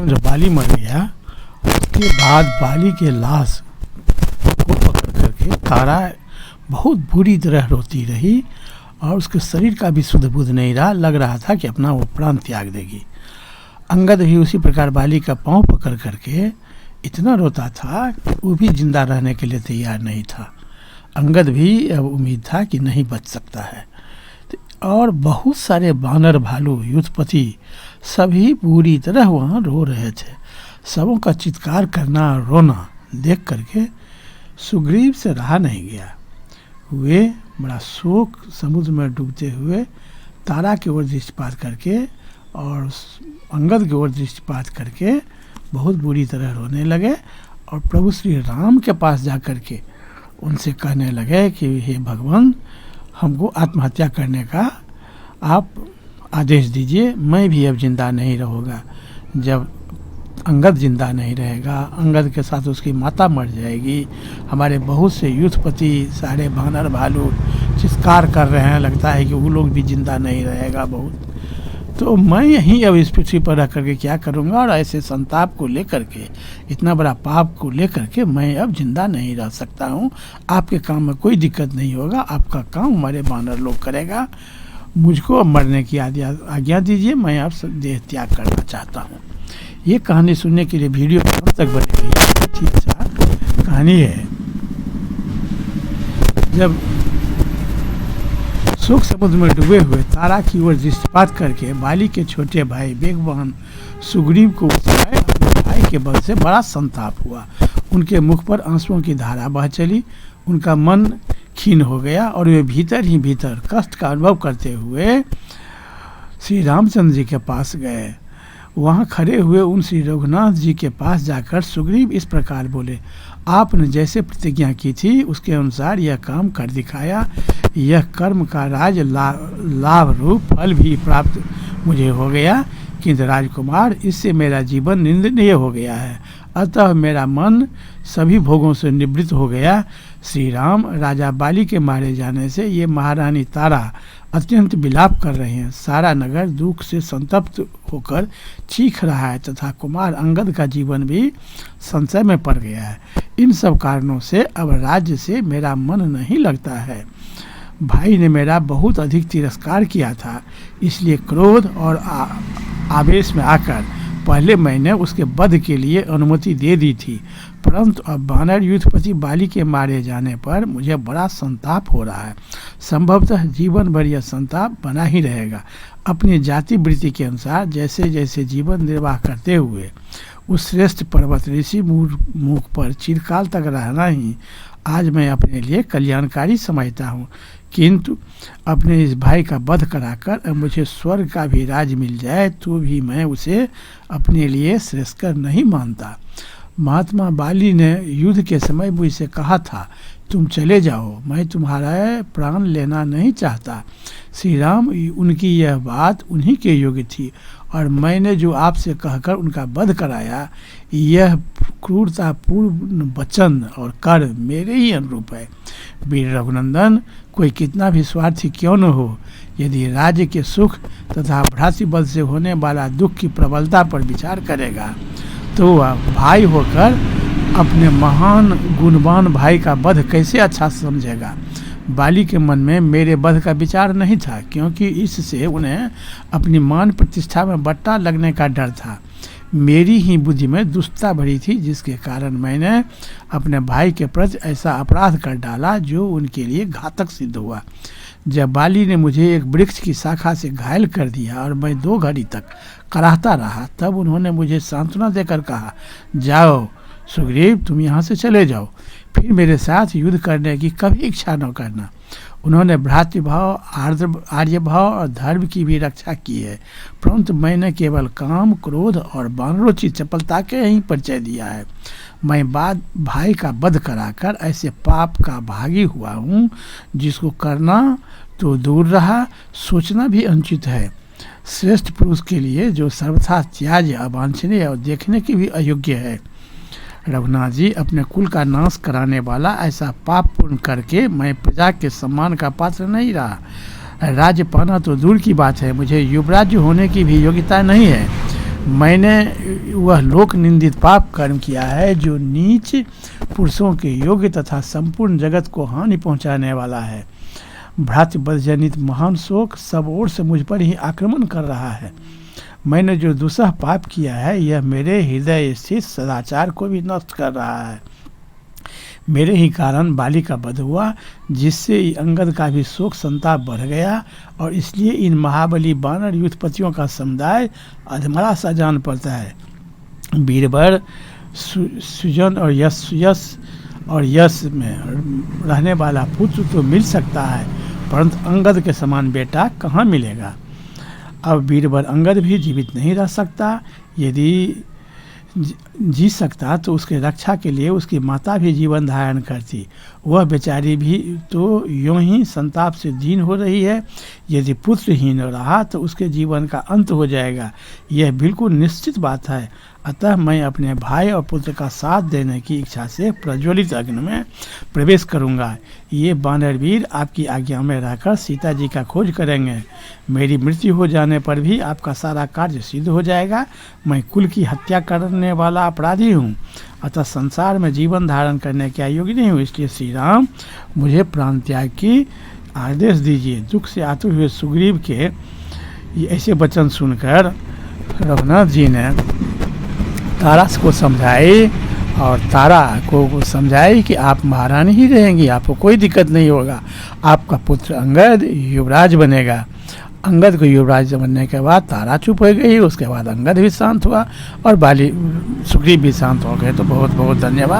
में जब बाली मर गया, उसके बाद बाली के लाश को पकड़ करके तारा बहुत बुरी तरह रोती रही और उसके शरीर का भी सुध बुध नहीं रहा, लग रहा था कि अपना वो प्राण त्याग देगी। अंगद भी उसी प्रकार बाली का पांव पकड़ करके इतना रोता था कि वो भी जिंदा रहने के लिए तैयार नहीं था। अंगद भी अब उम्मीद था कि नहीं बच सकता है। और बहुत सारे बानर भालू युद्धपति सभी पूरी तरह वहाँ रो रहे थे। सबों का चित्कार करना और रोना देख करके सुग्रीव से रहा नहीं गया। वे बड़ा शोक समुद्र में डूबते हुए तारा की ओर दृष्टिपात करके और अंगद की ओर दृष्टिपात करके बहुत बुरी तरह रोने लगे और प्रभु श्री राम के पास जा कर के उनसे कहने लगे कि हे भगवान, हमको आत्महत्या करने का आप आदेश दीजिए, मैं भी अब जिंदा नहीं रहूँगा। जब अंगद जिंदा नहीं रहेगा, अंगद के साथ उसकी माता मर जाएगी, हमारे बहुत से युद्धपति सारे बानर भालू चित्कार कर रहे हैं, लगता है कि वो लोग भी जिंदा नहीं रहेगा बहुत, तो मैं यहीं अब इस पृथ्वी पर रह करके क्या करूँगा। और ऐसे संताप को लेकर के, इतना बड़ा पाप को लेकर के मैं अब जिंदा नहीं रह सकता हूँ। आपके काम में कोई दिक्कत नहीं होगा, आपका काम हमारे बानर लोग करेगा, मुझको अब मरने की आज्ञा दीजिए, मैं अब देह त्याग करना चाहता हूँ। ये कहानी सुनने के लिए वीडियो कब तक बनी हुई है, अच्छी अच्छा कहानी है। जब शोक समुद्र में डूबे हुए तारा की ओर दृष्टिपात करके बाली के छोटे भाई वेगवान सुग्रीव को अपने भाई के बल से बड़ा संताप हुआ। उनके मुख पर आंसुओं की धारा बह चली, उनका मन क्षीण हो गया और वे भीतर ही भीतर कष्ट का अनुभव करते हुए श्री रामचंद्र जी के पास गए। वहाँ खड़े हुए उन श्री रघुनाथ जी के पास जाकर सुग्रीव इस प्रकार बोले, आपने जैसे प्रतिज्ञा की थी उसके अनुसार यह काम कर दिखाया। यह कर्म का लाभ रूप फल भी प्राप्त मुझे हो गया, किंतु राजकुमार इससे मेरा जीवन निंदनीय हो गया है, अतः मेरा मन सभी भोगों से निवृत्त हो गया। श्री राम राजा बाली के मारे जाने से ये महारानी तारा अत्यंत विलाप कर रहे हैं, सारा नगर दुख से संतप्त होकर चीख रहा है तथा कुमार अंगद का जीवन भी संशय में पड़ गया है। इन सब कारणों से अब राज्य से मेरा मन नहीं लगता है। भाई ने मेरा बहुत अधिक तिरस्कार किया था, इसलिए क्रोध और आवेश में आकर पहले मैंने उसके वध के लिए अनुमति दे दी थी, परंतु अब बानर युद्धपति बाली के मारे जाने पर मुझे बड़ा संताप हो रहा है। संभवतः जीवन भर यह संताप बना ही रहेगा। अपनी जाति वृत्ति के अनुसार जैसे जैसे जीवन निर्वाह करते हुए उस श्रेष्ठ पर्वत ऋषि मुख पर चिरकाल तक रहना ही आज मैं अपने लिए कल्याणकारी समझता हूँ, किंतु अपने इस भाई का वध कराकर मुझे स्वर्ग का भी राज मिल जाए तो भी मैं उसे अपने लिए श्रेष्ठकर नहीं मानता। महात्मा बाली ने युद्ध के समय मुझसे कहा था, तुम चले जाओ, मैं तुम्हारा प्राण लेना नहीं चाहता। श्री राम उनकी यह बात उन्हीं के योग्य थी और मैंने जो आपसे कहकर उनका वध कराया, यह क्रूरतापूर्ण वचन और कर मेरे ही अनुरूप है। वीर रघुनंदन, कोई कितना भी स्वार्थी क्यों न हो, यदि राज्य के सुख तथा भ्रातृबल से होने वाला दुख की प्रबलता पर विचार करेगा तो वह भाई होकर अपने महान गुणवान भाई का वध कैसे अच्छा समझेगा। बाली के मन में मेरे वध का विचार नहीं था, क्योंकि इससे उन्हें अपनी मान प्रतिष्ठा में बट्टा लगने का डर था। मेरी ही बुद्धि में दुष्टता भरी थी, जिसके कारण मैंने अपने भाई के प्रति ऐसा अपराध कर डाला जो उनके लिए घातक सिद्ध हुआ। जब बाली ने मुझे एक वृक्ष की शाखा से घायल कर दिया और मैं 2 घड़ी तक कराहता रहा, तब उन्होंने मुझे सांत्वना देकर कहा, जाओ सुग्रीव, तुम यहाँ से चले जाओ, फिर मेरे साथ युद्ध करने की कभी इच्छा न करना। उन्होंने भ्रातृभाव, आर्यभाव और धर्म की भी रक्षा की है, परंतु मैंने केवल काम, क्रोध और बानरोचित चपलता के ही परिचय दिया है। मैं बाद भाई का वध कराकर ऐसे पाप का भागी हुआ हूँ जिसको करना तो दूर रहा, सोचना भी अनुचित है। श्रेष्ठ पुरुष के लिए जो सर्वथा त्याज्य, अवांछनीय और देखने की भी अयोग्य है। रघुनाथ जी, अपने कुल का नाश कराने वाला ऐसा पाप पूर्ण करके मैं प्रजा के सम्मान का पात्र नहीं रहा। राज्य पाना तो दूर की बात है, मुझे युवराज्य होने की भी योग्यता नहीं है। मैंने वह लोक निंदित पाप कर्म किया है जो नीच पुरुषों के योग्य तथा संपूर्ण जगत को हानि पहुंचाने वाला है। भ्रातृवध जनित महान शोक सब ओर से मुझ पर ही आक्रमण कर रहा है। मैंने जो दुस्सह पाप किया है यह मेरे हृदय स्थित सदाचार को भी नष्ट कर रहा है। मेरे ही कारण बाली का वध हुआ, जिससे अंगद का भी शोक संताप बढ़ गया और इसलिए इन महाबली बानर युद्धपतियों का समुदाय अधमरा सा जान पड़ता है। बीरबल सुजन और यश में रहने वाला पुत्र तो मिल सकता है, परंतु अंगद के समान बेटा कहाँ मिलेगा। अब बीरबल अंगद भी जीवित नहीं रह सकता। यदि जी सकता तो उसके रक्षा के लिए उसकी माता भी जीवन धारण करती। वह बेचारी भी तो यूं ही संताप से दीन हो रही है। यदि पुत्रहीन रहा तो उसके जीवन का अंत हो जाएगा, यह बिल्कुल निश्चित बात है। अतः मैं अपने भाई और पुत्र का साथ देने की इच्छा से प्रज्वलित अग्नि में प्रवेश करूंगा। ये वानरवीर आपकी आज्ञा में रहकर सीता जी का खोज करेंगे। मेरी मृत्यु हो जाने पर भी आपका सारा कार्य सिद्ध हो जाएगा। मैं कुल की हत्या करने वाला अपराधी हूँ, अतः संसार में जीवन धारण करने के योग्य नहीं हूँ। इसलिए श्री राम मुझे प्राण त्याग की आदेश दीजिए। दुख से आतुर हुए सुग्रीव के ये ऐसे वचन सुनकर रघुनाथ जी ने तारा को समझाई और तारा को समझाई कि आप महारानी ही रहेंगी, आपको कोई दिक्कत नहीं होगा। आपका पुत्र अंगद युवराज बनेगा। अंगद को युवराज बनने के बाद तारा चुप हो गई। उसके बाद अंगद भी शांत हुआ और बाली सुग्रीव भी शांत हो गए। तो बहुत बहुत धन्यवाद।